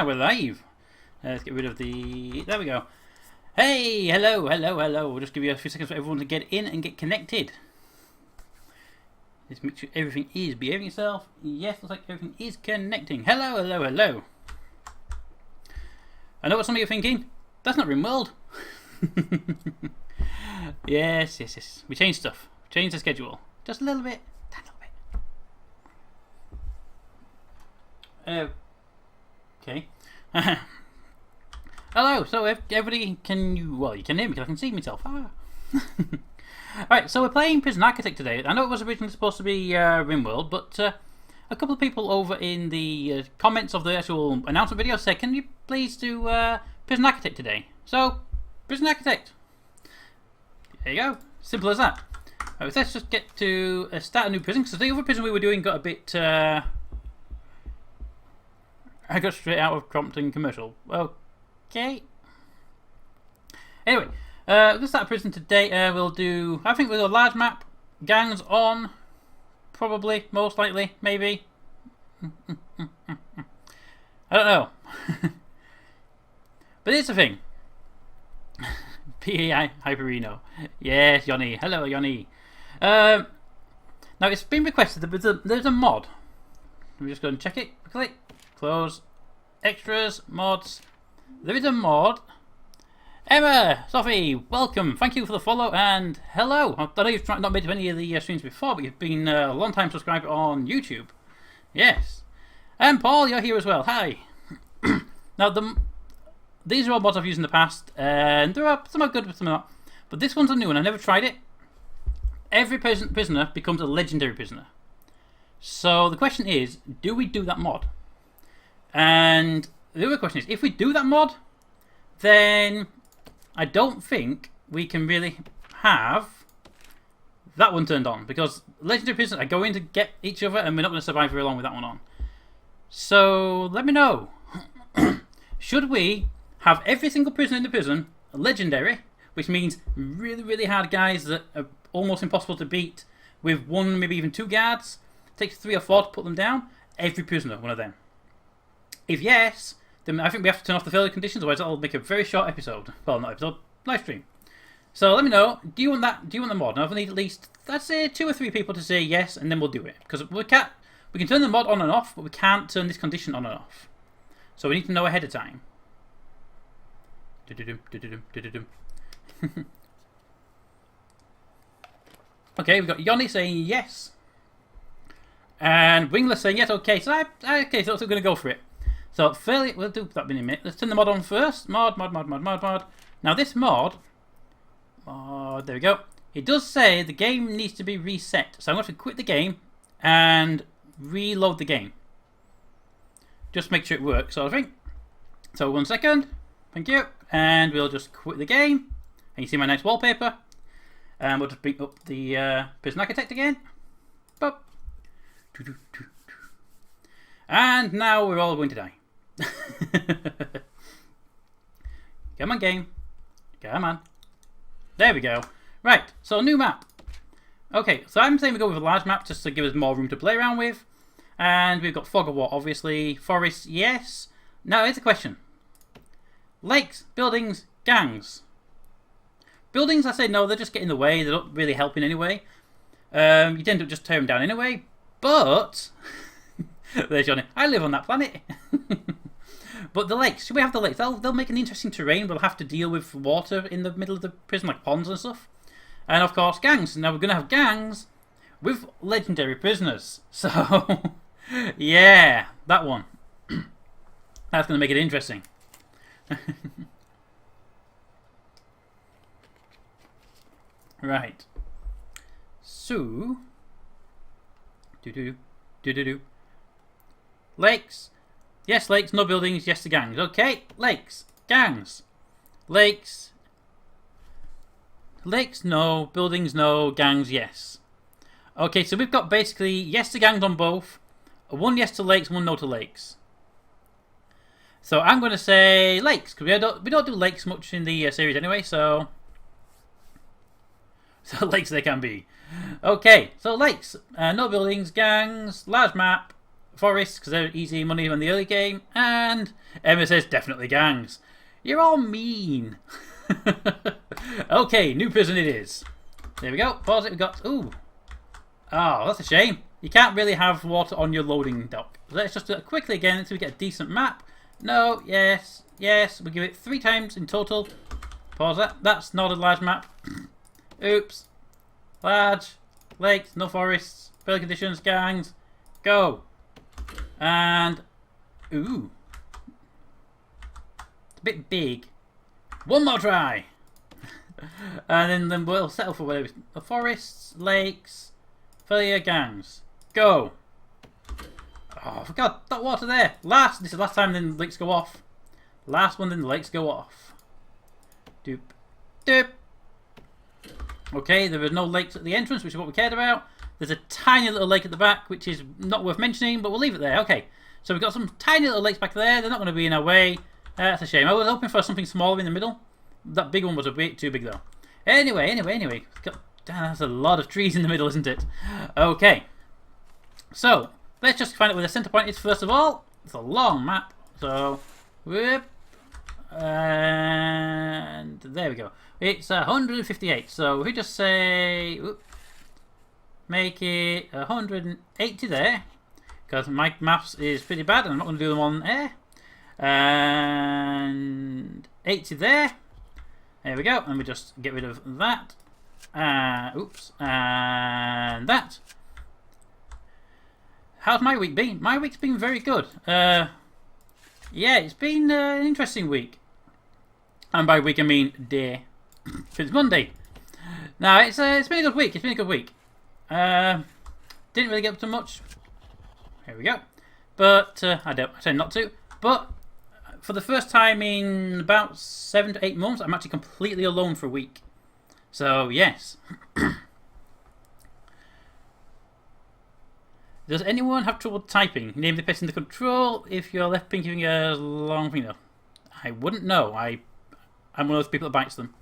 We're live. Let's get rid of the... There we go. Hey, hello. We'll just give you a few seconds for everyone to get in and get connected. Let's make sure everything is behaving itself. Yes, looks like everything is connecting. Hello. I know what some of you are thinking. That's not RimWorld. Yes. We changed stuff. Changed the schedule. Just a little bit. Okay. Hello. So everybody, can you? Well, you can hear me because I can see myself. Alright, so we're playing Prison Architect today. I know it was originally supposed to be RimWorld, but a couple of people over in the comments of the actual announcement video said, can you please do Prison Architect today? So, Prison Architect. There you go. Simple as that. Alright, let's just get to start a new prison, because the other prison we were doing got a bit... I got straight out of Crompton commercial. Okay. Anyway, let's start a prison today. We'll do, I think we'll do a large map. Gangs on. Probably, most likely, maybe. I don't know. But here's the thing. PAI Hyperino. Yes, Yoni. Hello, Yoni. Now, it's been requested that there's a mod. Let me just go and check it. Click. Close. Extras. Mods. There is a mod. Emma, Sophie, welcome. Thank you for the follow and hello. I know you've not made any of the streams before, but you've been a long time subscriber on YouTube. Yes. And Paul, you're here as well. Hi. Now, these are all mods I've used in the past, and there are some are good, but some are not. But this one's a new one. I've never tried it. Every prisoner becomes a legendary prisoner. So the question is, do we do that mod? And the other question is, if we do that mod, then I don't think we can really have that one turned on, because legendary prisoners are going to get each other and we're not going to survive very long with that one on. So let me know. Should we have every single prisoner in the prison legendary, which means really hard guys that are almost impossible to beat with one, maybe even two guards? It takes 3 or 4 to put them down. Every prisoner, one of them. If yes, then I think we have to turn off the failure conditions, otherwise that'll make a very short episode. Well, not episode, live stream. So let me know, do you want that? Do you want the mod? Now, I need at least, let's say, 2 or 3 people to say yes, and then we'll do it. Because we can turn the mod on and off, but we can't turn this condition on and off. So we need to know ahead of time. Okay, we've got Yoni saying yes. And Wingler saying yes, okay. So okay, so we're going to go for it. So fairly, we'll do that in a minute. Let's turn the mod on first. Mod. Now this mod, there we go. It does say the game needs to be reset. So I'm going to quit the game and reload the game. Just make sure it works, sort of thing. So 1 second. Thank you. And we'll just quit the game. And you see my nice wallpaper. And we'll just bring up the Prison Architect again. Boop. And now we're all going to die. Come on, game. Come on. There we go. Right, so new map. Okay, so I'm saying we go with a large map just to give us more room to play around with. And we've got fog of war, obviously. Forests, yes. Now, here's a question. Lakes, buildings, gangs. Buildings, I say no, they just get in the way. They're not really helping anyway. You tend to just tear them down anyway. But... There's Johnny. I live on that planet. But the lakes, should we have the lakes? They'll make an interesting terrain. We'll have to deal with water in the middle of the prison, like ponds and stuff. And of course, gangs. Now we're going to have gangs with legendary prisoners. So, yeah, that one. That's going to make it interesting. Right. So, lakes. Yes, lakes, no buildings, yes to gangs. Okay, lakes, gangs. Lakes. Lakes, no. Buildings, no. Gangs, yes. Okay, so we've got basically yes to gangs on both. 1 yes to lakes, 1 no to lakes. So I'm going to say lakes, because we don't do lakes much in the series anyway, so lakes they can be. Okay, so lakes. No buildings, gangs, large map. forests because they're easy money in the early game. And Emma says definitely gangs. You're all mean. Okay, new prison it is. There we go. Pause it. We got. Ooh. Oh, that's a shame. You can't really have water on your loading dock. Let's just do it quickly again until we get a decent map. No, yes, yes. We give it 3 times in total. Pause that. That's not a large map. Oops. Large. Lakes, no forests. Fair conditions, gangs. Go. And. Ooh. It's a bit big. One more try. And then we'll settle for whatever. The forests, lakes, failure, gangs. Go. Oh, I forgot that water there. This is the last time then the lakes go off. Last one, then the lakes go off. Doop. Doop. Okay, there are no lakes at the entrance, which is what we cared about. There's a tiny little lake at the back, which is not worth mentioning, but we'll leave it there. Okay, so we've got some tiny little lakes back there. They're not going to be in our way. That's a shame. I was hoping for something smaller in the middle. That big one was a bit too big, though. Anyway. That's a lot of trees in the middle, isn't it? Okay. So, let's just find out where the center point is first of all. It's a long map. So, whoop. And there we go. It's 158. So, we just say, whoop, make it 180 there. Because my maths is pretty bad and I'm not going to do them on air. And 80 there. There we go. And we just get rid of that. Oops. And that. How's my week been? My week's been very good. Yeah, it's been an interesting week. And by week I mean day. It's Monday. Now it's been a good week. It's been a good week. Didn't really get up to much. Here we go. But I tend not to. But for the first time in about 7 to 8 months, I'm actually completely alone for a week. So yes. Does anyone have trouble typing? Name the person in the control if your left pinky finger has long finger. I wouldn't know. I'm one of those people that bites them.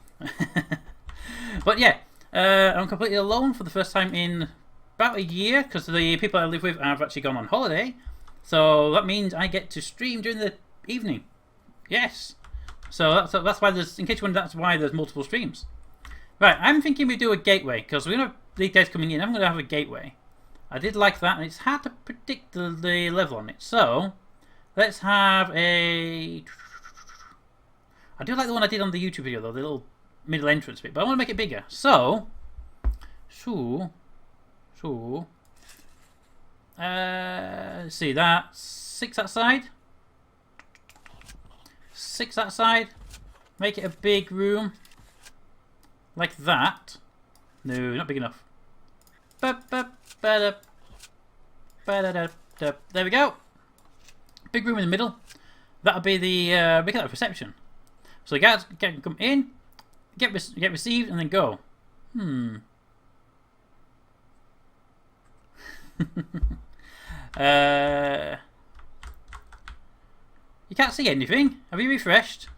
But yeah, I'm completely alone for the first time in about a year because the people I live with have actually gone on holiday. So that means I get to stream during the evening. Yes. So that's why there's, in case you wonder, that's why there's multiple streams. Right, I'm thinking we do a gateway because we're going to have these guys coming in. I'm going to have a gateway. I did like that, and it's hard to predict the level on it. So, let's have a... I do like the one I did on the YouTube video, though, the little middle entrance bit, but I want to make it bigger. So, see that 6 that side, 6 that side. Make it a big room, like that. No, not big enough. There we go. Big room in the middle. That'll be the make that a reception. So the guys can come in, get received, and then go. You can't see anything. Have you refreshed?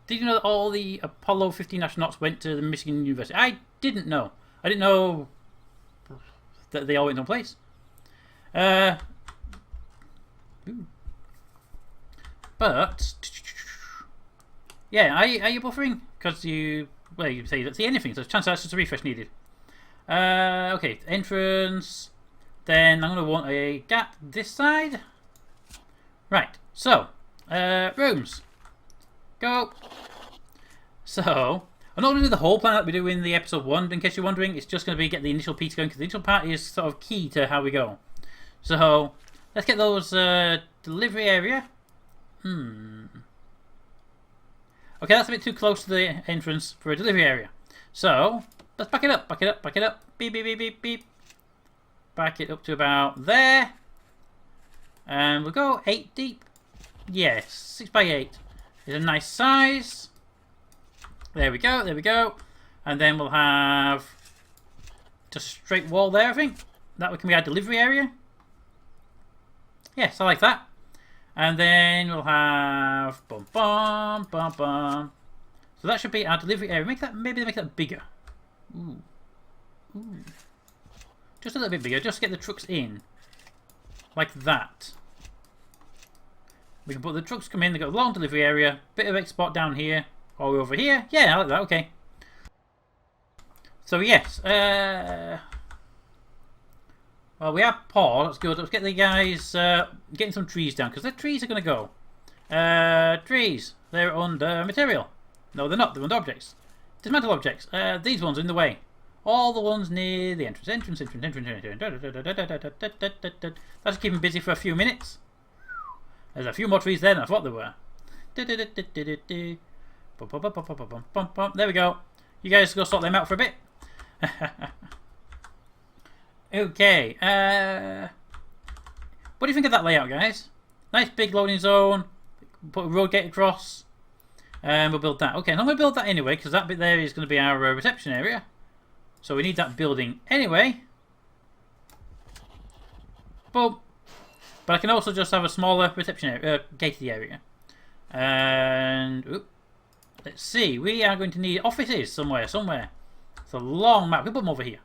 Did you know that all the Apollo 15 astronauts went to the Michigan University? I didn't know. I didn't know that they all went to one place. But yeah, are you buffering? Because you say you don't see anything, so chances are it's just a refresh needed. Okay, entrance. Then I'm going to want a gap this side. Right. So rooms. Go. So, I'm not going to do the whole plan that we do in the episode 1, in case you're wondering. It's just going to be get the initial piece going, because the initial part is sort of key to how we go. So, let's get those delivery area. Okay, that's a bit too close to the entrance for a delivery area. So, let's back it up, back it up, back it up. Beep, beep, beep, beep, beep. Back it up to about there. And we'll go 8 deep. Yes, 6 by 8. It's a nice size. There we go, there we go. And then we'll have just a straight wall there, I think. That can be our delivery area. Yes, I like that. And then we'll have bum bum bum bum. So that should be our delivery area. Maybe make that bigger. Ooh. Just a little bit bigger, just to get the trucks in. Like that. We can put the trucks come in, they've got a long delivery area, bit of export down here, or over here. Yeah, I like that, okay. So yes, well we have Paul, that's good. Let's get the guys getting some trees down, because the trees are going to go. Trees, they're under material. No, they're not, they're under objects. Dismantle objects, these ones are in the way. All the ones near the entrance. That's keep them busy for a few minutes. There's a few more trees there than I thought there were. There we go. You guys go sort them out for a bit. Okay. What do you think of that layout, guys? Nice big loading zone. Put a road gate across. And we'll build that. Okay, and I'm going to build that anyway, because that bit there is going to be our reception area. So we need that building anyway. Boom. But I can also just have a smaller reception area, gated area. And let's see, we are going to need offices somewhere. It's a long map. We'll put them over here.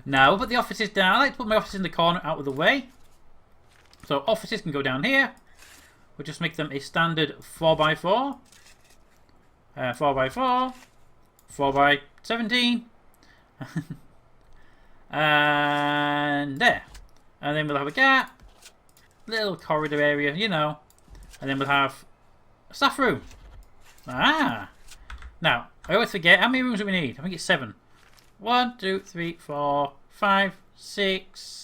Now we'll put the offices down. I like to put my offices in the corner out of the way. So offices can go down here. We'll just make them a standard 4x4. 4x4. 4x17. And there. And then we'll have a gap. Little corridor area, you know. And then we'll have a staff room. Ah. Now, I always forget, how many rooms do we need? I think it's 7. 1, 2, 3, 4, 5, 6.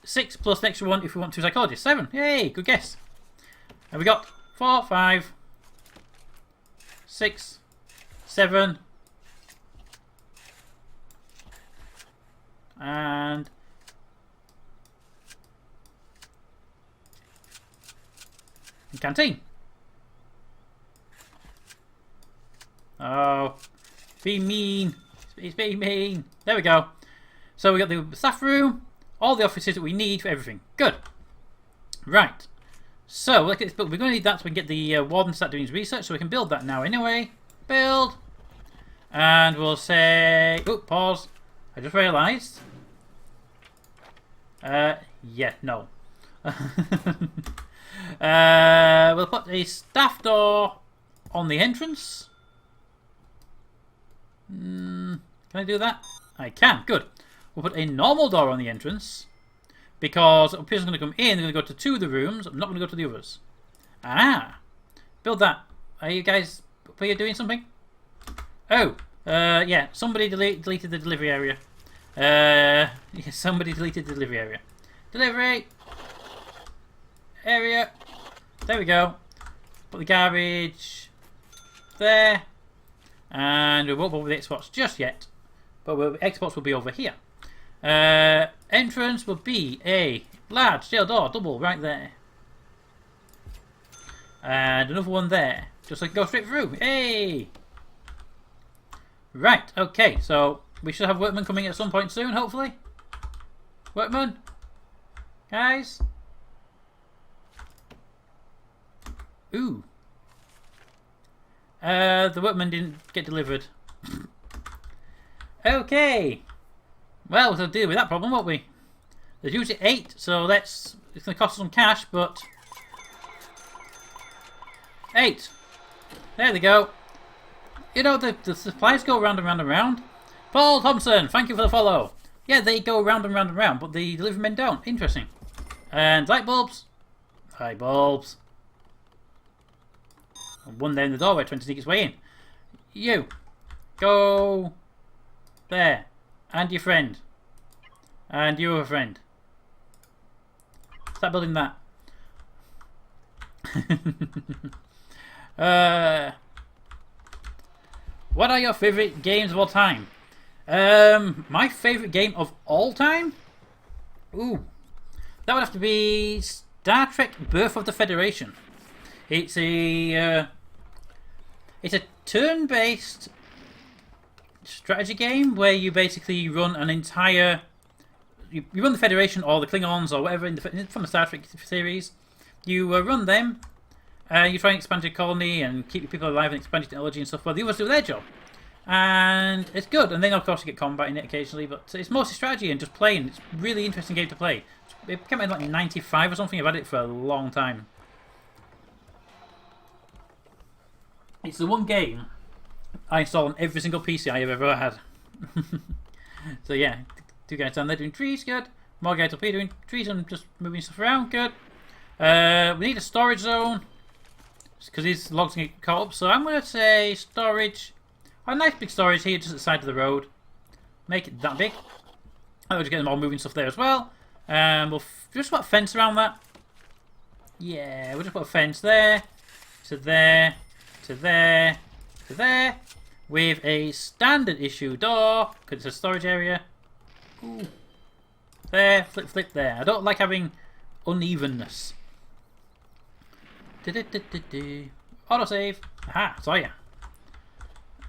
6 plus an extra one if we want 2 psychologists. 7. Yay, good guess. And we got 4, 5, 6, 7. And canteen. Oh, be mean. It's being mean. There we go. So we got the staff room, all the offices that we need for everything. Good. Right. So we're going to need that so we can get the warden to start doing his research. So we can build that now anyway. Build. And we'll say, oh, pause. I just realised. Yeah, no. We'll put a staff door on the entrance. Can I do that? I can. Good. We'll put a normal door on the entrance because a person's going to come in. They're going to go to 2 of the rooms. I'm not going to go to the others. Ah, build that. Are you guys doing something? Oh, yeah. Somebody deleted the delivery area. Yeah, somebody deleted the delivery area. Delivery area. There we go. Put the garbage there. And we won't bother with the exports just yet. But exports will be over here. Entrance will be a large steel door, double, right there. And another one there. Just so I can go straight through. Hey! Right, okay, so we should have workmen coming at some point soon, hopefully. Workmen? Guys? Ooh. The workmen didn't get delivered. Okay. Well, we'll deal with that problem, won't we? There's usually 8, so it's going to cost some cash, but 8. There they go. You know, the supplies go round and round and round. Paul Thompson, thank you for the follow. Yeah, they go round and round and round, but the delivery men don't. Interesting. And light bulbs. Light bulbs. And one there in the doorway trying to sneak its way in. You. Go there. And your friend. And your friend. Start building that. What are your favourite games of all time? My favourite game of all time? Ooh. That would have to be Star Trek Birth of the Federation. It's a turn-based strategy game where you basically run an entire... You run the Federation or the Klingons or whatever from the Star Trek series. You run them. You try and expand your colony and keep your people alive and expand your technology and stuff while the others do their job. And it's good. And then of course you get combat in it occasionally, but it's mostly strategy and just playing. It's a really interesting game to play. It came out in like 95 or something. I've had it for a long time. It's the one game I install on every single PC I have ever had. So yeah, 2 guys down there doing trees, good. More guys up here doing trees and just moving stuff around, good. We need a storage zone because these logs can get caught up. So I'm going to say storage. A nice big storage here just at the side of the road. Make it that big. I'll just get them all moving stuff there as well. We'll just put a fence around that. Yeah, we'll just put a fence there, to there, to there, to there, with a standard issue door, because it's a storage area. Ooh. There, flip, flip there. I don't like having unevenness. Autosave. Aha, saw ya.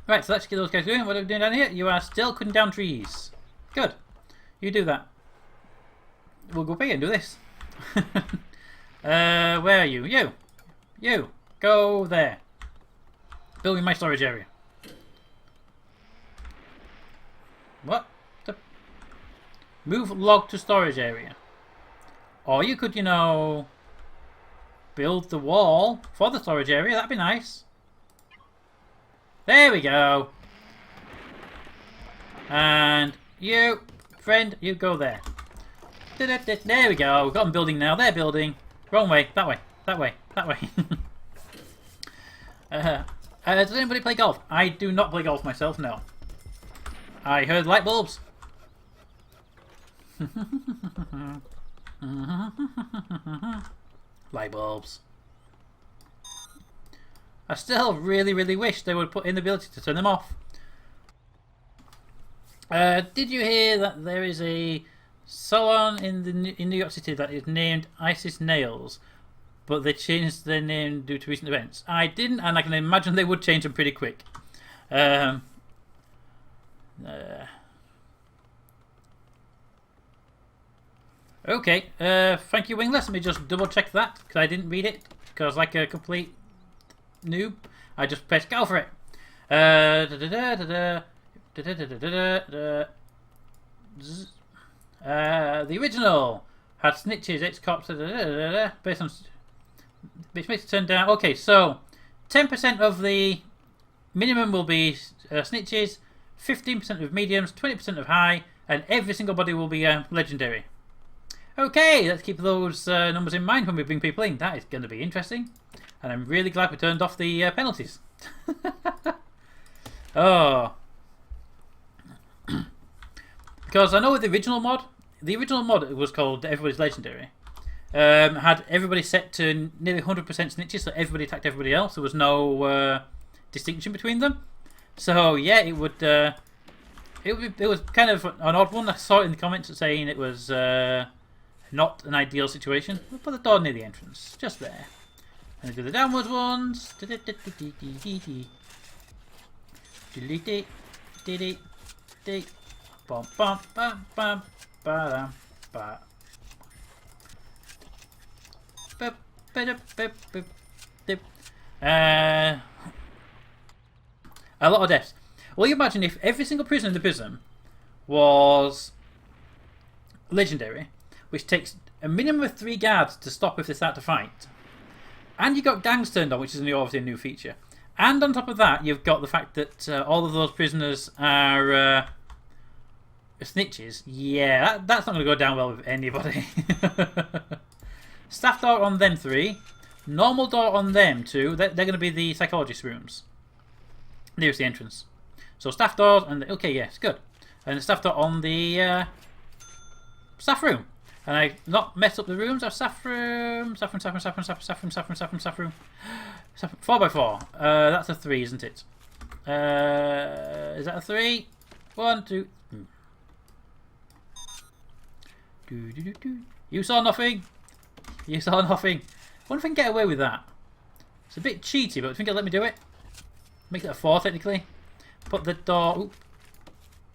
Right, so let's get those guys doing. What are we doing down here? You are still cutting down trees. Good. You do that. We'll go up here and do this. Where are you? You. Go there. Building my storage area. What? Move log to storage area. Or you could, you know, build the wall for the storage area. That'd be nice. There we go. And you, friend, you go there. There we go. We've got them building now. They're building. Wrong way. That way. That way. That way. Does anybody play golf? I do not play golf myself, no. I heard light bulbs. Light bulbs. I still really wish they would put in the ability to turn them off. Did you hear that there is a salon in New York City that is named Isis Nails, but they changed their name due to recent events? I didn't, and I can imagine they would change them pretty quick. Okay, thank you, Wingless. Let me just double check that, because I didn't read it, because like a complete noob, I just pressed go for it. The original had snitches, ex-cops, based on which makes it turn down. Okay, so 10% of the minimum will be snitches, 15% of mediums, 20% of high, and every single body will be legendary. Okay, let's keep those numbers in mind when we bring people in. That is going to be interesting. And I'm really glad we turned off the penalties. Oh. Because I know with the original mod was called Everybody's Legendary. Had everybody set to nearly 100% snitches, so everybody attacked everybody else. There was no distinction between them. So yeah, it was kind of an odd one. I saw it in the comments saying it was not an ideal situation. We'll put the door near the entrance, just there. And do the downwards ones. Bum bum bum bum ba ba. A lot of deaths. Well, you imagine if every single prisoner in the prison was legendary, which takes a minimum of 3 guards to stop if they start to fight, and you got gangs turned on, which is obviously a new feature, and on top of that, you've got the fact that all of those prisoners are snitches. Yeah, that's not going to go down well with anybody. Staff door on them 3. Normal door on them 2. They're going to be the psychologist rooms. Nearest the entrance. So staff doors and okay, yes, good. And the staff door on the staff room. And I not mess up the rooms. Our staff room, staff room. 4x4. That's a 3, isn't it? Is that a 3? 1, 2. You saw nothing. You saw nothing. I wonder if I can get away with that. It's a bit cheaty, but I think it'll let me do it. Make it a 4 technically. Put the door. Oop,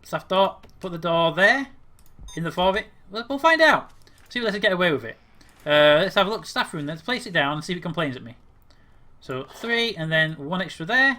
staff door. Put the door there. In the 4 of it. We'll find out. See if let's get away with it. Let's have a look. Staff room. Let's place it down and see if it complains at me. So 3 and then 1 extra there.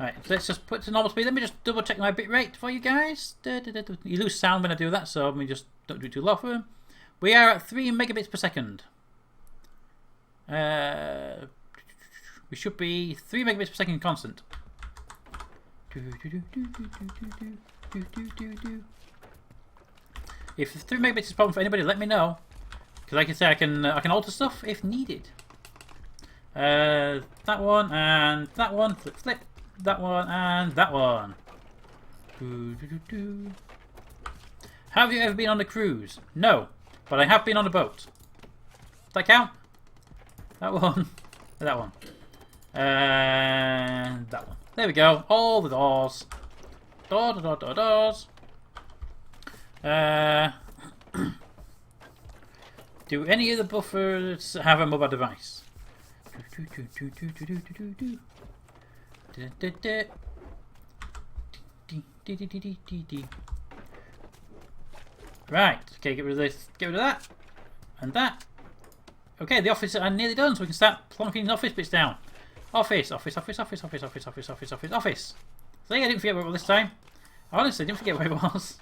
Alright, let's just put it to normal speed. Let me just double check my bit rate for you guys. You lose sound when I do that, so let me just don't do it too often. We are at 3 megabits per second. We should be 3 megabits per second constant. If 3 megabits is a problem for anybody, let me know. Because like I say, I can alter stuff if needed. That one and that one. Flip, flip. That one and that one. Have you ever been on a cruise? No, but I have been on a boat. Does that count? That one. That one. And that one. There we go. All the doors. Doors. Do any of the buffers have a mobile device? Right. Okay, get rid of this. Get rid of that. And that. Okay, the office are nearly done, so we can start plonking the office bits down. Office. So yeah, I didn't forget where it was this time. Honestly, I didn't forget where it was.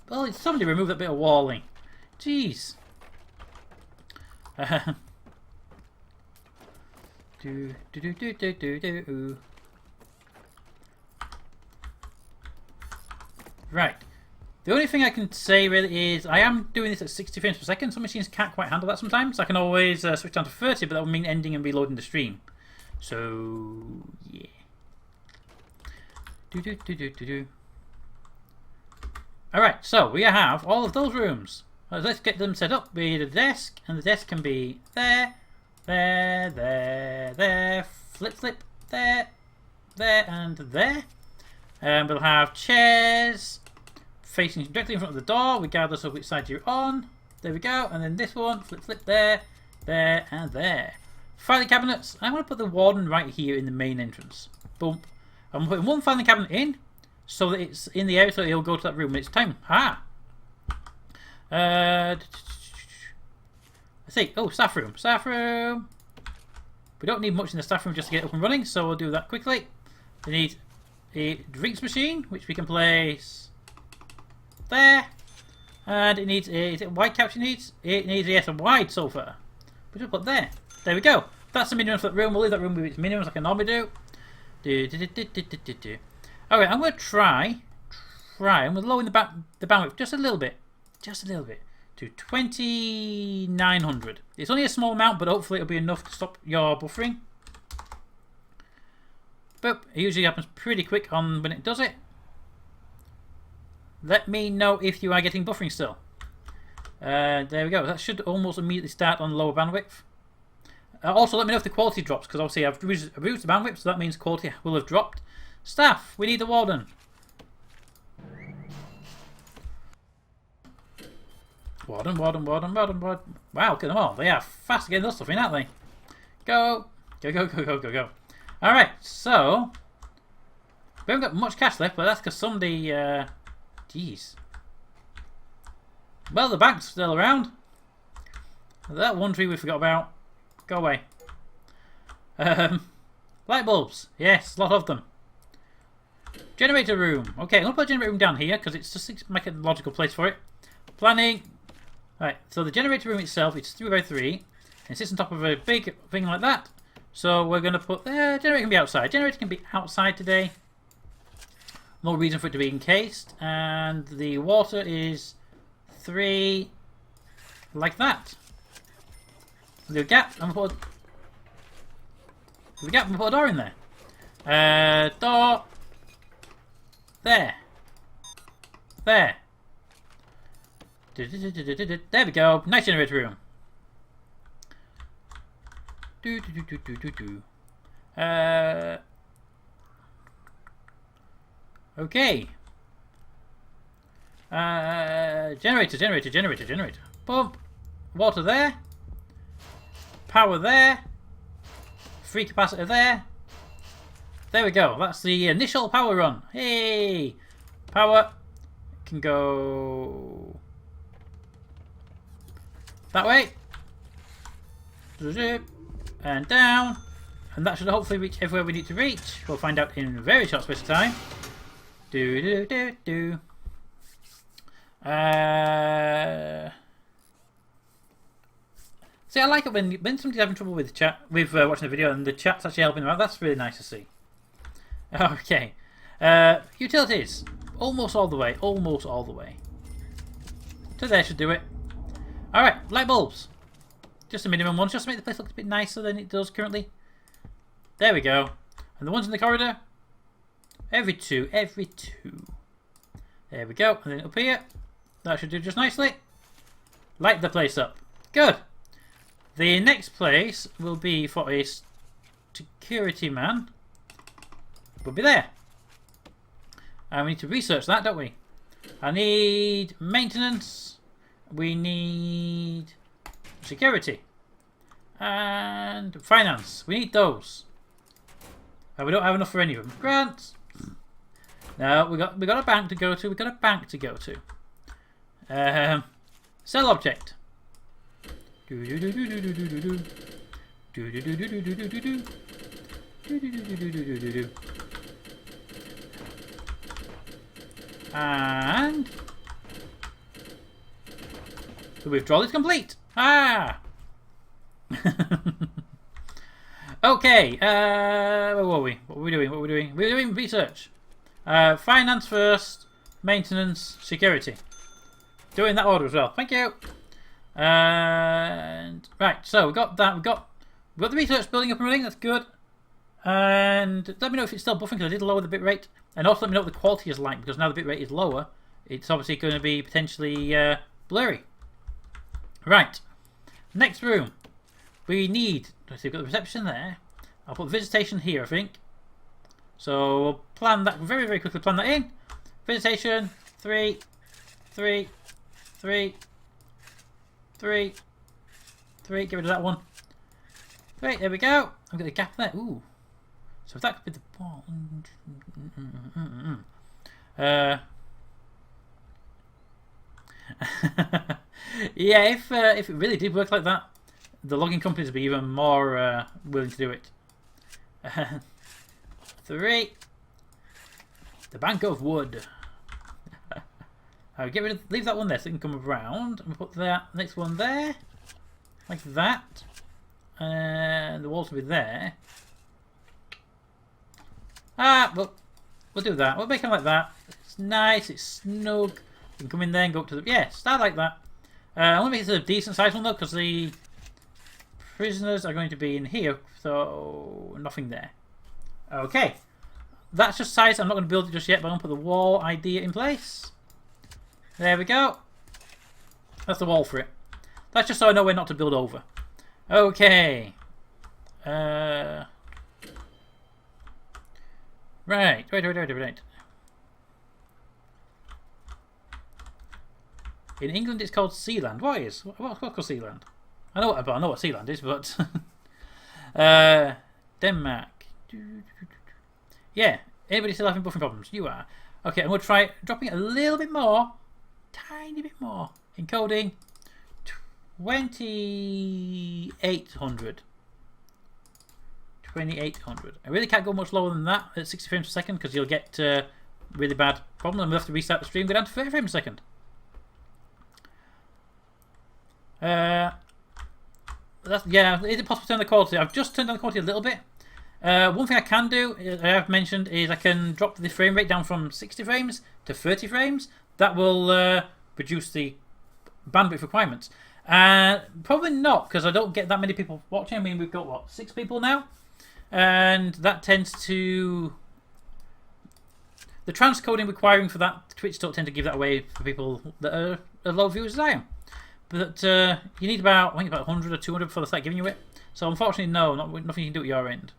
Well, somebody removed that bit of walling. Jeez. Right. The only thing I can say really is I am doing this at 60 frames per second. Some machines can't quite handle that sometimes. I can always switch down to 30, but that would mean ending and reloading the stream. So, yeah. Alright, so we have all of those rooms. Let's get them set up. We need a desk, and the desk can be there, flip, there, and there. And we'll have chairs facing directly in front of the door, regardless of which side you're on. There we go. And then this one, flip, there, and there. Filing cabinets. I'm going to put the warden right here in the main entrance. Boom. I'm putting one filing cabinet in, so that it's in the area, so he'll go to that room when it's time. Let's see. Oh, staff room. We don't need much in the staff room just to get up and running, so we'll do that quickly. We need a drinks machine, which we can place there. And it needs a... Is it a wide couch it needs? It needs, yes, a wide sofa. Which we'll put there. There we go. That's the minimum for that room. We'll leave that room with its minimums like I normally do. Alright, I'm going to try and we're lowering the bandwidth just a little bit. To 2900. It's only a small amount, but hopefully it'll be enough to stop your buffering. But it usually happens pretty quick on when it does it. Let me know if you are getting buffering still. There we go. That should almost immediately start on lower bandwidth. Also, let me know if the quality drops, because obviously I've reduced the bandwidth, so that means quality will have dropped. Staff, we need the warden. Warden. Wow, look at them all. They are fast getting those stuff in, aren't they? Go. Alright, so we haven't got much cash left, but that's because somebody... Jeez. Well, the bank's still around. That one tree we forgot about. Go away. Light bulbs. Yes, a lot of them. Generator room. Okay, I'm going to put a generator room down here because it's just to make a logical place for it. Planning. Right, so the generator room itself, it's 3x3. And it sits on top of a big thing like that. So we're going to put... generator can be outside. Generator can be outside today. No reason for it to be encased. And the water is 3 like that. The gap, I'm going to put a door in there. Door. There. There we go. Nice generator room. Okay. Generator. Boom. Water there. Power there. Free capacitor there. There we go. That's the initial power run. Hey! Power can go that way. And down. And that should hopefully reach everywhere we need to reach. We'll find out in a very short space of time. See, I like it when somebody's having trouble with chat, with watching the video, and the chat's actually helping them out. That's really nice to see. Okay, utilities, almost all the way, almost all the way. So there should do it. All right, light bulbs, just the minimum ones, just to make the place look a bit nicer than it does currently. There we go. And the ones in the corridor, every two. There we go. And then up here, that should do just nicely. Light the place up. Good. The next place will be for a security man. Will be there. And we need to research that, don't we? I need maintenance. We need security. And finance. We need those. And we don't have enough for any of them. Grants. No, we got a bank to go to. We got a bank to go to. Sell object. And the withdrawal is complete. Ah. Okay. Where were we? What were we doing? What were we doing? We were doing research. Finance first. Maintenance. Security. Doing that order as well. Thank you. And right, so we got that. We got the research building up and running. That's good. And let me know if it's still buffering because I did lower the bitrate. And also let me know what the quality is like because now the bitrate is lower. It's obviously going to be potentially blurry. Right. Next room. We need. Let's see. We've got the reception there. I'll put visitation here, I think. So we'll plan that very, very quickly. Plan that in. Visitation 3, 3, 3, 3, 3. Get rid of that one. 3. There we go. I've got a gap there. Ooh. So if that could be the ball. Yeah, if it really did work like that, the logging companies would be even more willing to do it. 3. The bank of wood. I'll get rid of, leave that one there so it can come around. And we'll put that next one there, like that, and the walls will be there. Well, we'll do that. We'll make them like that. It's nice. It's snug. You can come in there and go up to the start like that. I want to make it a decent size one though, because the prisoners are going to be in here, so nothing there. Okay, that's just size. I'm not going to build it just yet, but I'm going to put the wall idea in place. There we go. That's the wall for it. That's just so I know where not to build over. Okay. Right. In England, it's called Sealand. What is? What's called Sealand? I know what Sealand is, but Denmark. Yeah. Anybody still having buffering problems? You are. Okay. I'm going to try dropping it a little bit more. Tiny bit more. Encoding 2800. 2800. I really can't go much lower than that at 60 frames per second because you'll get really bad problem and we'll have to restart the stream, go down to 30 frames per second. Yeah, is it possible to turn the quality? I've just turned down the quality a little bit. One thing I can do, I have mentioned, is I can drop the frame rate down from 60 frames to 30 frames. That will reduce the bandwidth requirements. Probably not, because I don't get that many people watching. I mean, we've got, what, 6 people now? And that tends to... The transcoding requiring for that, Twitch don't tend to give that away for people that are as low viewers as I am. But you need about, I think about 100 or 200 before they start giving you it. So unfortunately, no, nothing you can do at your end.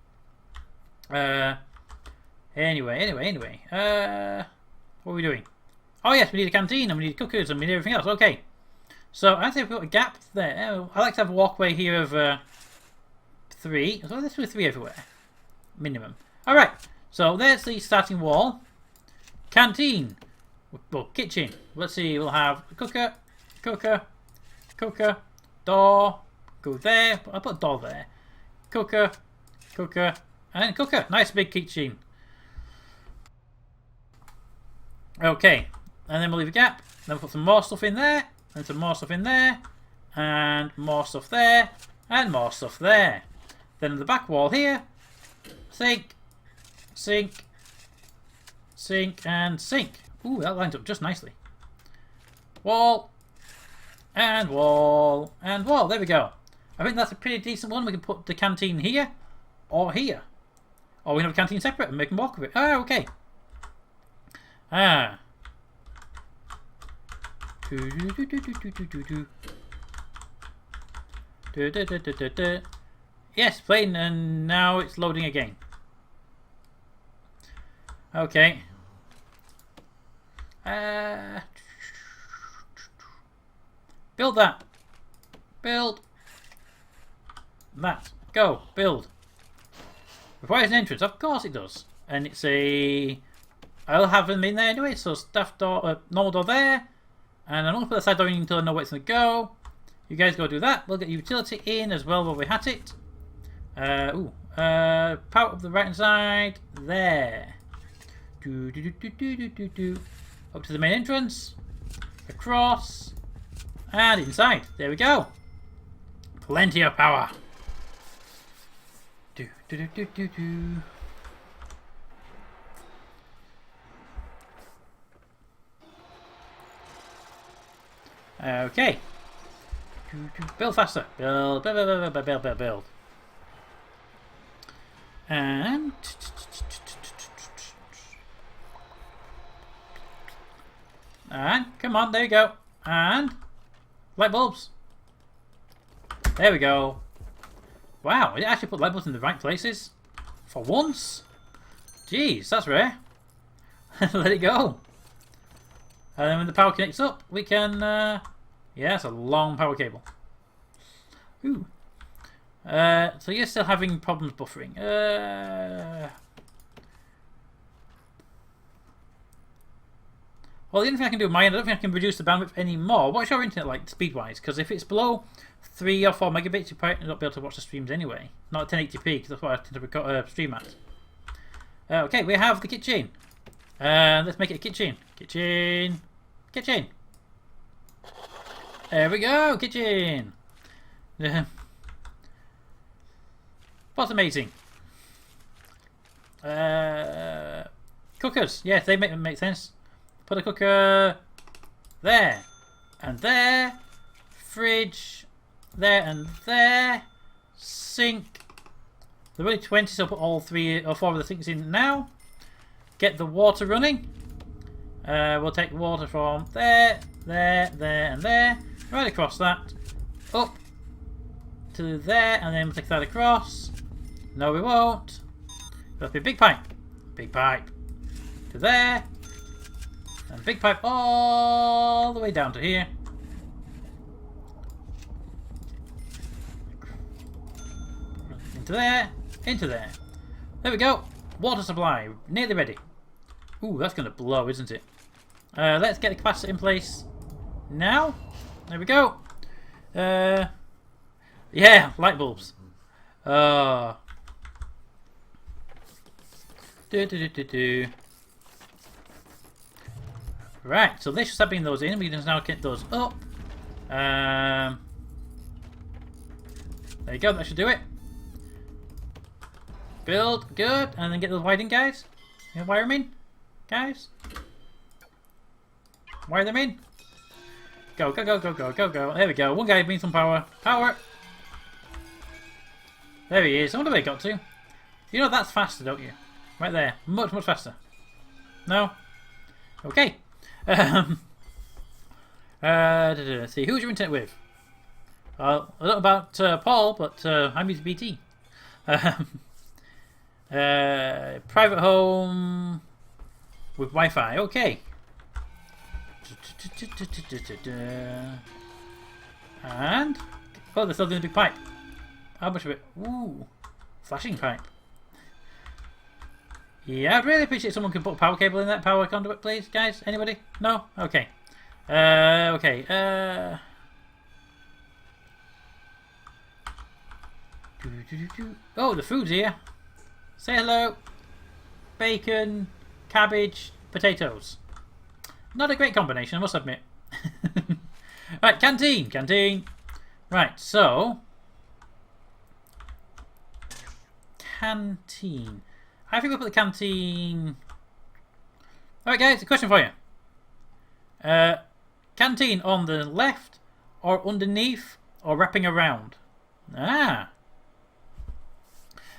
Anyway. What are we doing? Oh yes, we need a canteen and we need cookers and we need everything else. Okay. So I think we've got a gap there. I like to have a walkway here of 3. So let's do 3 everywhere. Minimum. Alright. So there's the starting wall. Canteen. Well, kitchen. Let's see, we'll have a cooker, door, go there. I'll put a door there. Cooker, cooker, and cooker. Nice big kitchen. Okay, and then we'll leave a gap. Then we'll put some more stuff in there, and some more stuff in there, and more stuff there, and more stuff there. Then on the back wall here, sink, sink, sink, and sink. Ooh, that lines up just nicely. Wall, and wall, and wall. There we go. I think that's a pretty decent one. We can put the canteen here, or here. Or we can have a canteen separate and make them walk with it. Ah, okay. Ah. Yes, playing, and now it's loading again. Okay. Build that. Build that. Go. Build. Requires an entrance. Of course it does. And it's a... I'll have them in there anyway. So staff door, normal door there. And I'm going to put the side door in until I know where it's going to go. You guys go do that. We'll get utility in as well while we're at it. Power up the right hand side. There. Up to the main entrance. Across. And inside. There we go. Plenty of power. Okay. Build faster. Build, build, build, build, build, build, build. And come on, there you go. And light bulbs. There we go. Wow, it actually put light bulbs in the right places for once. Jeez, that's rare. Let it go. And then when the power connects up, we can. Yeah, it's a long power cable. Ooh. So you're still having problems buffering. Well, the only thing I can do with mine, I don't think I can reduce the bandwidth anymore. What's your internet like, speed-wise? Because if it's below 3 or 4 megabits, you probably not be able to watch the streams anyway. Not 1080p, because that's what I tend to record, stream at. Okay, we have the kitchen. Let's make it a kitchen. Kitchen. Kitchen. There we go, kitchen. What's amazing? Cookers. Yes, they make sense. Put a cooker there and there. Fridge there and there. Sink. There are only 20, so I'll put all 3 or 4 of the things in now. Get the water running. We'll take water from there, there, there, and there. Right across that. Up to there, and then we'll take that across. No, we won't. That'll be a big pipe. Big pipe. To there. And big pipe all the way down to here. Into there. Into there. There we go. Water supply. Nearly ready. Ooh, that's going to blow, isn't it? Let's get the capacitor in place now. There we go. Yeah, light bulbs. Right, so they should start bringing those in. We can now get those up. There you go, that should do it. Build, good, and then get those wired in, guys. You wire them in, guys. Wire them in. Go, go, go, go, go, go, go. There we go. One guy brings some power. Power. There he is. I wonder where he got to. You know that's faster, don't you? Right there. Much, much faster. No? Okay. Let's see. Who's your internet with? I don't know about Paul, but I'm with BT. Private home with Wi-Fi. Okay. And oh, they're still doing a big pipe. How much of it? Ooh, flashing pipe. Yeah, I'd really appreciate someone could put a power cable in that power conduit, please, guys. Anybody? No? Okay. Okay. Oh, the food's here. Say hello. Bacon, cabbage, potatoes. Not a great combination, I must admit. Right, canteen, canteen. Right, so canteen. I think we'll put the canteen. Alright guys, a question for you. Canteen on the left or underneath or wrapping around? Ah.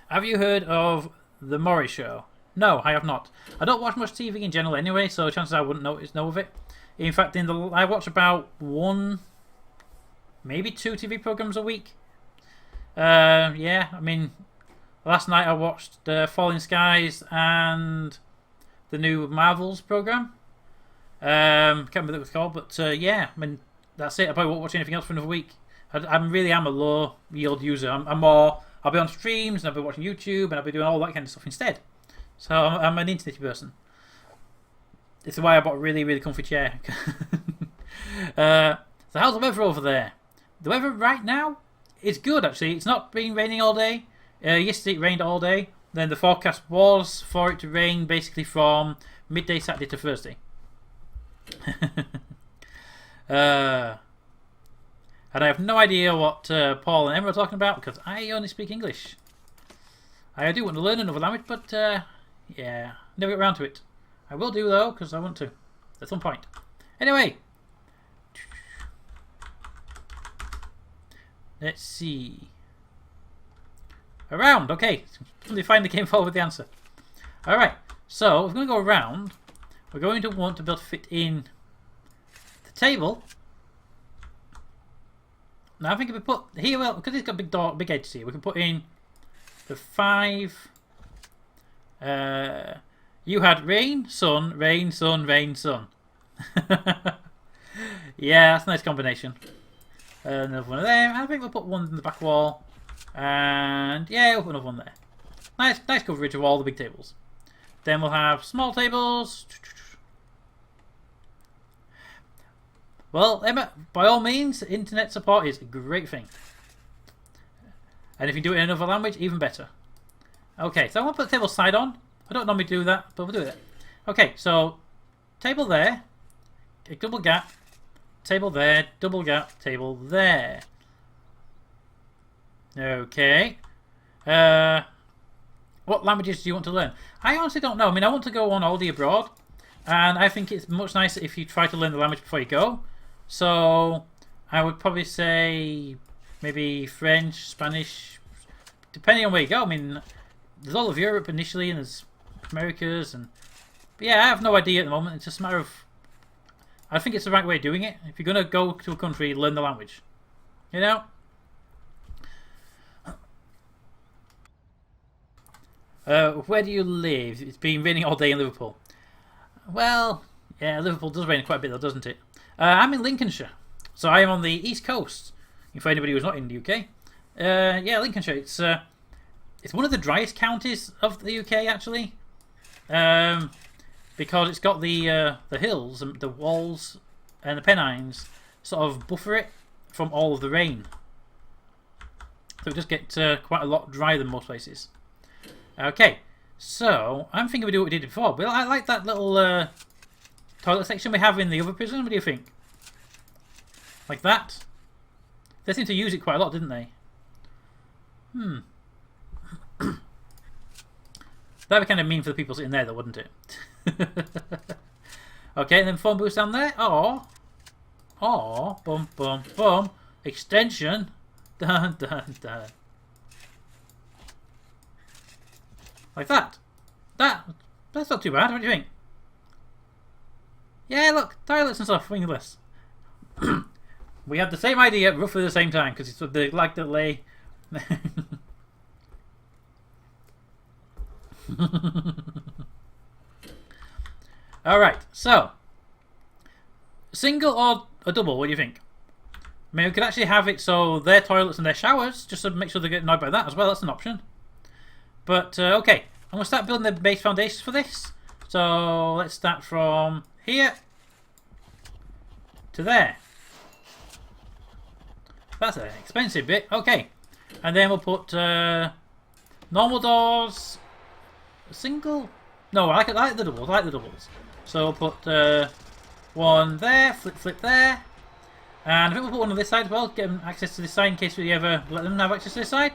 Have you heard of The Maury Show? No, I have not. I don't watch much TV in general anyway, so chances I wouldn't know of it. In fact, I watch about one, maybe two TV programs a week. Yeah, I mean, last night I watched Falling Skies and the new Marvels program. Can't remember what it was called, but yeah, I mean, that's it. I probably won't watch anything else for another week. I really am a low yield user. I'll be on streams and I'll be watching YouTube and I'll be doing all that kind of stuff instead. So I'm an internety person. This is why I bought a really, really comfy chair. So how's the weather over there? The weather right now is good actually. It's not been raining all day. Yesterday it rained all day. Then the forecast was for it to rain basically from midday Saturday to Thursday. And I have no idea what Paul and Emma are talking about because I only speak English. I do want to learn another language, but yeah, never get around to it. I will do though because I want to at some point. Anyway, let's see. Around, okay. Somebody finally came forward with the answer. Alright, so we're going to go around. We're going to want to be able to fit in the table. Now I think if we put here, well, because it's got big door, big edges here, we can put in the 5. You had rain, sun, rain, sun, rain, sun. Yeah, that's a nice combination. Another one of them. I think we'll put one in the back wall. And yeah, we'll put another one there. Nice coverage of all the big tables. Then we'll have small tables. Well, Emma, by all means, internet support is a great thing. And if you do it in another language, even better. Okay, so I want to put the table side on. I don't normally do that, but we'll do it. Okay, so table there, a double gap, table there, double gap, table there. Okay. What languages do you want to learn? I honestly don't know. I mean, I want to go on holiday abroad, and I think it's much nicer if you try to learn the language before you go. So I would probably say maybe French, Spanish, depending on where you go. I mean, there's all of Europe initially, and there's Americas, and but yeah, I have no idea at the moment. It's just a matter of, I think it's the right way of doing it. If you're gonna go to a country, learn the language. You know. Where do you live? It's been raining all day in Liverpool. Well, yeah, Liverpool does rain quite a bit though, doesn't it? I'm in Lincolnshire, so I am on the east coast. For anybody who's not in the UK, yeah, Lincolnshire. It's one of the driest counties of the UK actually, because it's got the hills and the walls and the Pennines sort of buffer it from all of the rain, so it just gets quite a lot drier than most places. Okay, so I'm thinking we do what we did before. But I like that little toilet section we have in the other prison. What do you think? Like that? They seem to use it quite a lot, didn't they? That'd be kind of mean for the people sitting there, though, wouldn't it? Okay, and then phone booths down there. Oh, bum, bum, bum. Extension. Dun, dun, dun. Like that. That's not too bad. What do you think? Yeah, look, toilets and stuff, wingless. We had the same idea at roughly the same time because it's the lag delay. Alright, so single or a double, what do you think? I mean, we could actually have it so their toilets and their showers, just to make sure they get annoyed by that as well. That's an option. But okay, I'm going to start building the base foundations for this. So let's start from here to there. That's an expensive bit. Okay, And then we'll put normal doors. Single? No, I like the doubles. I like the doubles. So we'll put one there, flip there. And I think we'll put one on this side as well, get them access to this side in case we ever let them have access to this side.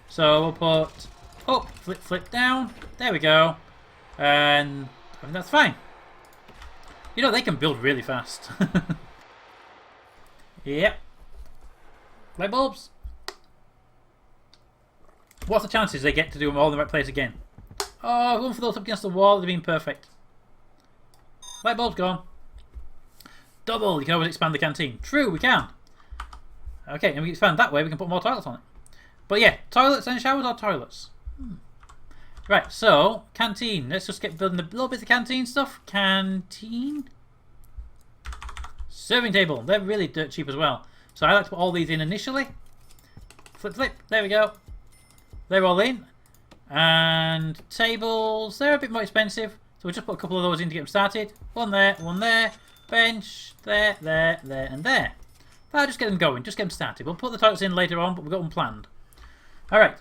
So we'll put up, flip down. There we go. And I think that's fine. You know, they can build really fast. Yep. Light bulbs. What's the chances they get to do them all in the right place again? Oh, going for those up against the wall, they've been perfect. Light bulb's gone. Double, you can always expand the canteen. True, we can. Okay, and we can expand that way, we can put more toilets on it. But yeah, toilets and showers or toilets? Right, so, canteen. Let's just get building a little bit of canteen stuff. Canteen. Serving table. They're really dirt cheap as well. So I like to put all these in initially. Flip. There we go. They're all in. And tables. They're a bit more expensive. So we'll just put a couple of those in to get them started. One there. Bench. There, and there. That'll just get them going. Just get them started. We'll put the toilets in later on, but we've got them planned. Alright.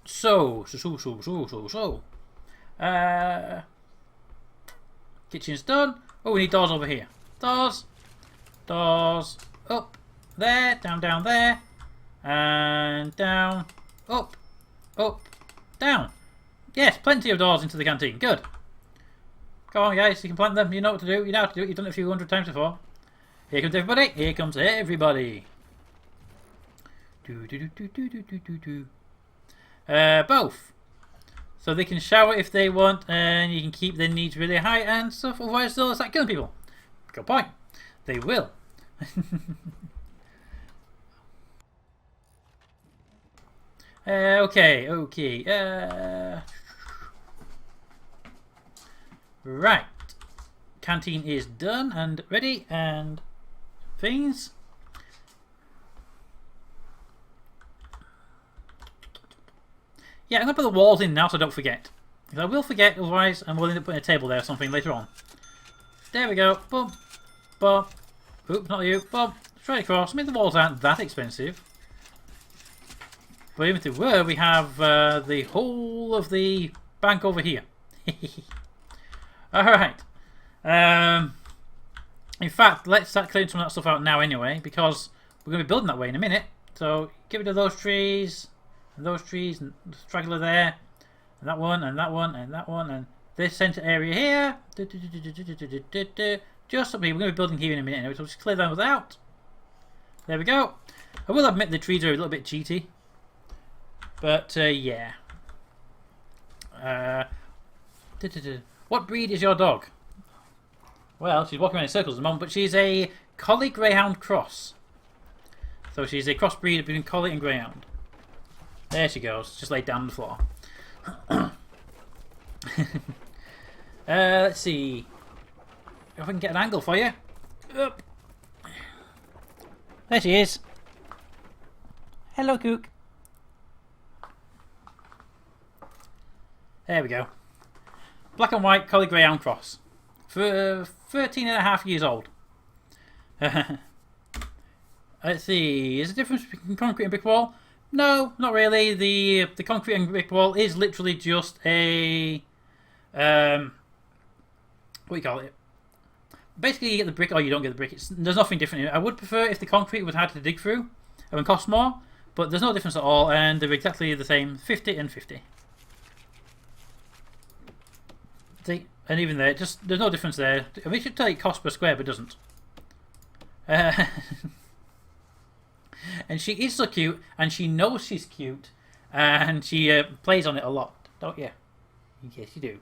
So. Kitchen's done. Oh, we need doors over here. Doors. Up. There. Down there. And down. Up. Down. Yes, plenty of doors into the canteen. Good. Come on, guys. You can plant them. You know what to do. You know how to do it. You've done it a few hundred times before. Here comes everybody. Here comes everybody. Both. So they can shower if they want, and you can keep their needs really high and stuff. Otherwise, they'll start killing people. Good point. They will. Okay. Right. Canteen is done and ready and things. Yeah, I'm going to put the walls in now so I don't forget. Because I will forget, otherwise I'm willing to put a table there or something later on. There we go. Boom. Boom. Oops, not you. Boom. Straight across. I mean, the walls aren't that expensive. But even if they were, we have the whole of the bank over here. Alright. In fact, let's start clearing some of that stuff out now anyway, because we're going to be building that way in a minute. So, get rid of those trees, and the straggler there, and that one, and that one, and that one, and this centre area here. Just something. We're going to be building here in a minute anyway, so we'll just clear those out. There we go. I will admit the trees are a little bit cheaty. But, yeah. What breed is your dog? Well, she's walking around in circles at the moment, but she's a Collie Greyhound cross. So she's a crossbreed between Collie and Greyhound. There she goes, just laid down on the floor. Let's see. If I can get an angle for you. Up. There she is. Hello, Cook. There we go. Black and white Collie Greyhound cross. For 13 and a half years old. Let's see. Is there a difference between concrete and brick wall? No, not really. The concrete and brick wall is literally just a what do you call it? Basically, you get the brick or you don't get the brick. There's nothing different in it. I would prefer if the concrete was hard to dig through. It would cost more, but there's no difference at all, and they're exactly the same. 50 and 50. See, and even there, just there's no difference there. I mean, it should tell you cost per square, but it doesn't. And she is so cute, and she knows she's cute, and she plays on it a lot, don't you? Yes, you do.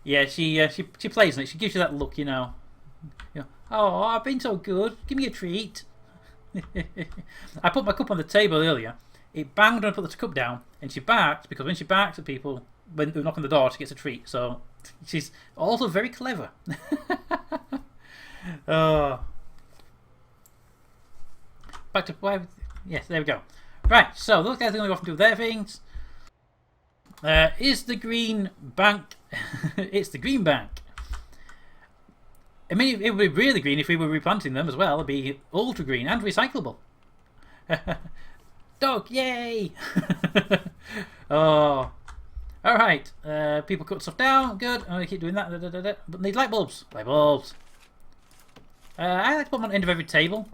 Yeah, she plays on it. She gives you that look, you know. Oh, I've been so good. Give me a treat. I put my cup on the table earlier. It banged when I put the cup down, and she barked because when she barks at people when they knock on the door, she gets a treat. So she's also very clever. Oh. Back to where? Yes, there we go. Right, so those guys are going to go off and do their things. Is the green bank? It's the green bank. I mean, it would be really green if we were replanting them as well. It'd be ultra green and recyclable. Dog, yay! Oh, all right. People cut stuff down. Good. I'm gonna keep doing that. But need light bulbs. Light bulbs. I like to put them on the end of every table,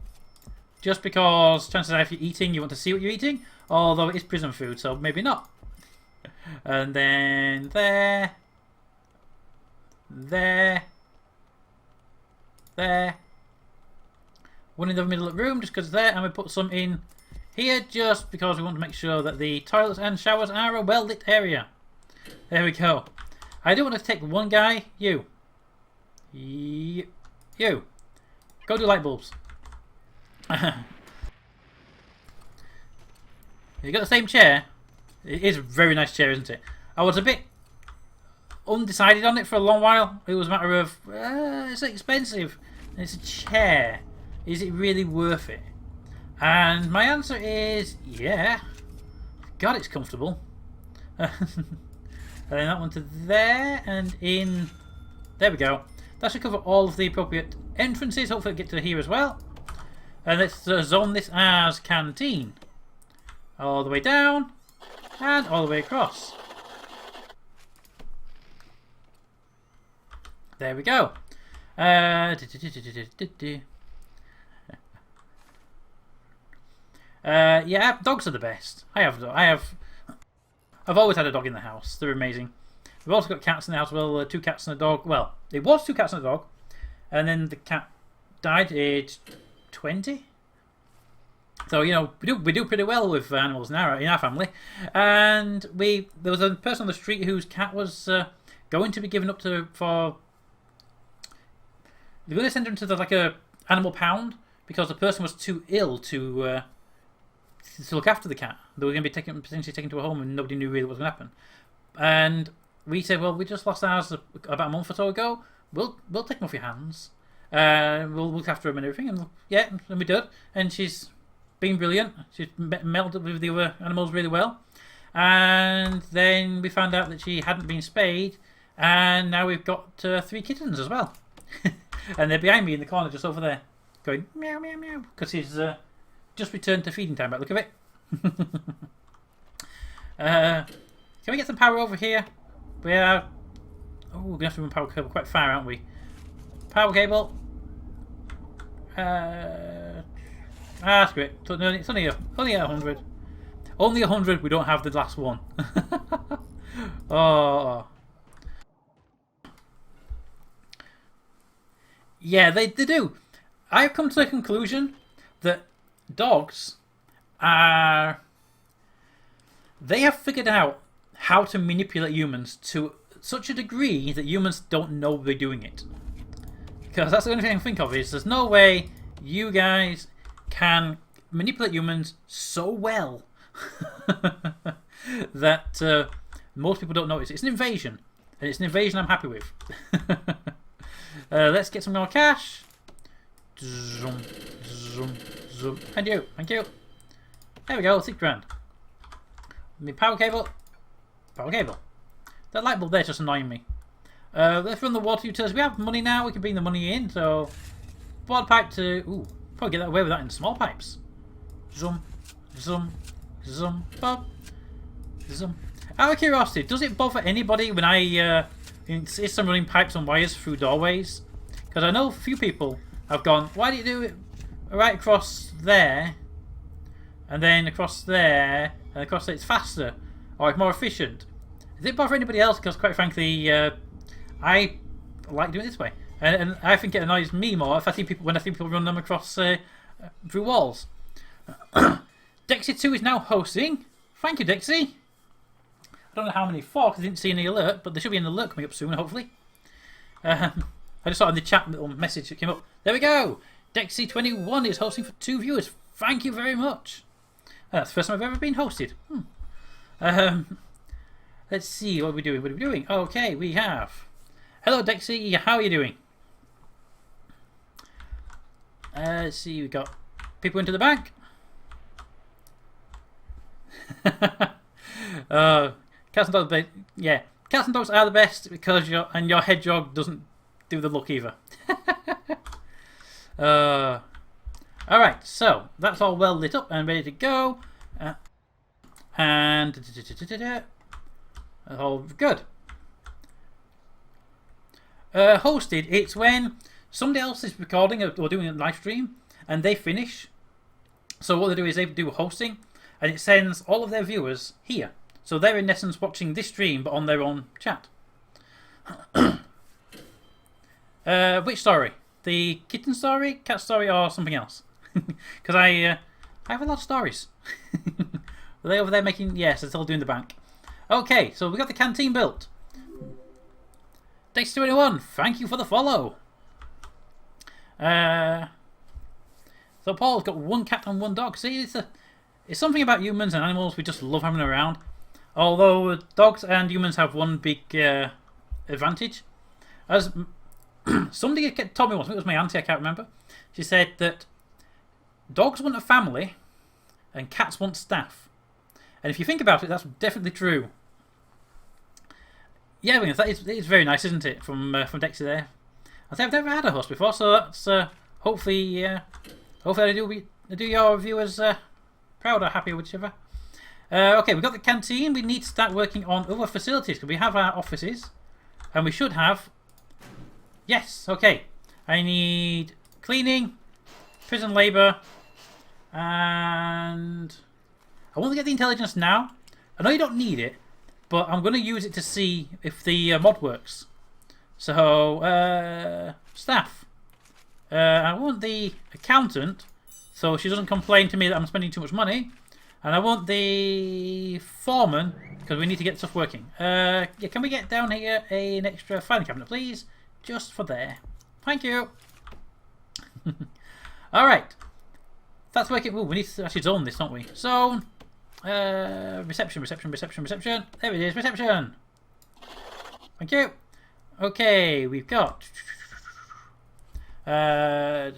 just because chances are if you're eating, you want to see what you're eating. Although it is prison food, so maybe not. And then there. One in the middle of the room, just because it's there, and we put some in here, just because we want to make sure that the toilets and showers are a well-lit area. There we go. I do want to take one guy. You. Go do light bulbs. You got the same chair. It is a very nice chair, isn't it? I was a bit undecided on it for a long while. It was a matter of, it's expensive. It's a chair. Is it really worth it? And my answer is, yeah. God, it's comfortable. And then that one to there, and in. There we go. That should cover all of the appropriate entrances. Hopefully get to here as well. And let's zone this as canteen. All the way down, and all the way across. There we go. Yeah, dogs are the best. I've always had a dog in the house. They're amazing. We've also got cats in the house. Well, 2 cats and a dog. Well, it was 2 cats and a dog, and then the cat died at age 20. So you know we do pretty well with animals in our family. And there was a person on the street whose cat was going to be given up to for. They're going to send him to like a animal pound because the person was too ill to look after the cat. They were going to be potentially taken to a home, and nobody knew really what was going to happen. And we said, well, we just lost ours about a month or so ago. We'll take him off your hands. We'll look after him and everything. And yeah, and we did. And she's been brilliant. She's melded with the other animals really well. And then we found out that she hadn't been spayed, and now we've got 3 kittens as well. And they're behind me in the corner, just over there, going meow meow meow, because he's just returned to feeding time. By the look of it. Can we get some power over here? We are. Oh, we're gonna have to run power cable quite far, aren't we? Power cable. Screw it. It's only 100. Only 100. We don't have the last one. Oh. Yeah, they do. I've come to the conclusion that dogs are. They have figured out how to manipulate humans to such a degree that humans don't know they're doing it. Because that's the only thing I can think of is there's no way you guys can manipulate humans so well that most people don't notice. It's an invasion, and it's an invasion I'm happy with. Let's get some more cash. Zoom, zoom, zoom. Thank you, thank you. There we go, 6 grand. Power cable. Power cable. That light bulb there's just annoying me. Let's run the water utilities. We have money now. We can bring the money in. So, water pipe to. Ooh, probably get away with that in small pipes. Zoom, zoom, zoom, bob, zoom. Out of curiosity, does it bother anybody when I insist on running pipes and wires through doorways? Because I know a few people have gone, why do you do it right across there, and then across there, and across there? It's faster, or it's more efficient. Does it bother anybody else? Because quite frankly, I like doing it this way, and I think it annoys me more if I see people run them across through walls. Dexy2 is now hosting. Thank you, Dexy. I don't know how many for because I didn't see any alert, but there should be an alert coming up soon, hopefully. I just saw in the chat little message that came up. There we go. Dexy21 is hosting for 2 viewers. Thank you very much. That's the first time I've ever been hosted. Let's see, what are we doing? What are we doing? Okay, we have. Hello, Dexy. How are you doing? Let's see, we've got people into the bank. Cats and dogs, yeah, cats and dogs are the best because your hedgehog doesn't do the look either. Alright, so that's all well lit up and ready to go. And all good. Hosted, it's when somebody else is recording or doing a live stream and they finish. So what they do is they do hosting and it sends all of their viewers here. So they're in essence watching this stream but on their own chat. Which story? The kitten story, cat story, or something else? Because I have a lot of stories. Are they over there making... Yes, they're still doing the bank. Okay, so we got the canteen built. Dax21, thank you for the follow. So Paul's got 1 cat and 1 dog. See, it's something about humans and animals we just love having around. Although dogs and humans have one big advantage. As somebody told me once, I think it was my auntie, I can't remember. She said that dogs want a family and cats want staff. And if you think about it, that's definitely true. Yeah, I mean, that is very nice, isn't it? From Dexy there. I've never had a host before, so that's hopefully I do your viewers proud or happy, whichever. Okay, we've got the canteen. We need to start working on other facilities because we have our offices, and we should have. Yes, okay. I need cleaning, prison labour, and I want to get the intelligence now. I know you don't need it, but I'm going to use it to see if the mod works. So, staff. I want the accountant, so she doesn't complain to me that I'm spending too much money. And I want the foreman, because we need to get stuff working. Yeah, can we get down here an extra filing cabinet, please? Just for there. Thank you. Alright. That's working. Ooh, we need to actually zone this, don't we? Zone. Reception. There it is, reception. Thank you. Okay, we've got... yeah,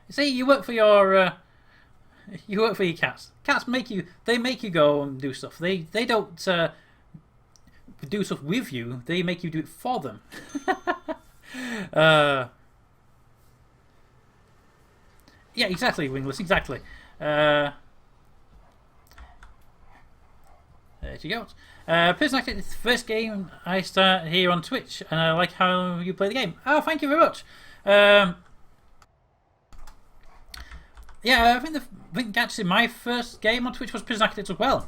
see, you work for your cats. Cats make you go and do stuff. They don't do stuff with you. They make you do it for them. Yeah, exactly, Wingless, exactly. There she goes. Prison Active is the first game I start here on Twitch, and I like how you play the game. Oh, thank you very much. Yeah, I think actually my first game on Twitch was Prison Architects as well.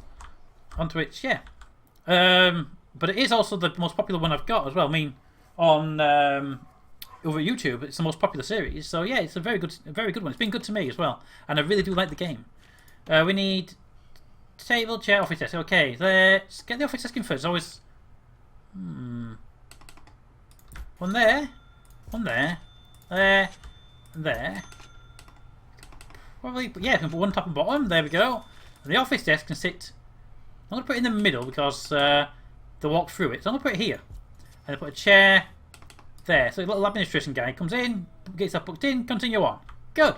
On Twitch, yeah. But it is also the most popular one I've got as well. I mean, on over YouTube, it's the most popular series. So yeah, it's a very good one. It's been good to me as well, and I really do like the game. We need table, chair, office desk. Okay, let's get the office desk in first. It's always one there, there. Probably, yeah, I can put one top and bottom. There we go. And the office desk can sit. I'm going to put it in the middle because they'll walk through it. So I'm going to put it here. And I put a chair there. So a little administration guy comes in, gets that booked in, continue on. Good.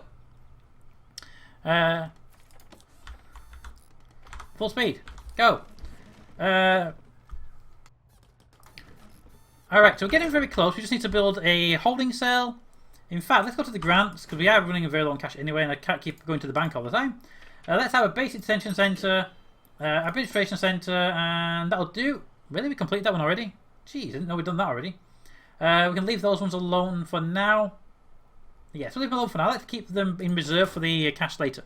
Full speed. Go. Alright, so we're getting very close. We just need to build a holding cell. In fact, let's go to the grants, because we are running a very long cash anyway, and I can't keep going to the bank all the time. Let's have a basic detention centre, administration centre, and that'll do. Really? We completed that one already? Jeez, I didn't know we'd done that already. We can leave those ones alone for now. Yes, we'll leave them alone for now. Let's keep them in reserve for the cash later.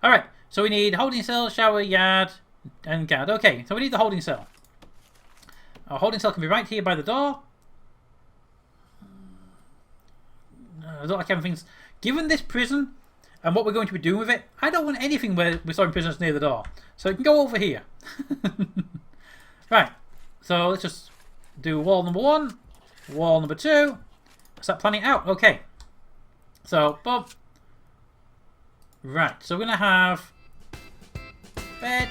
Alright, so we need holding cell, shower, yard, and guard. Okay, so we need the holding cell. Our holding cell can be right here by the door. I don't like having things. Given this prison and what we're going to be doing with it, I don't want anything where we're storing prisoners near the door. So it can go over here. Right. So let's just do wall number 1, wall number 2. Start planning it out. Okay. So, boom. Right. So we're going to have bed,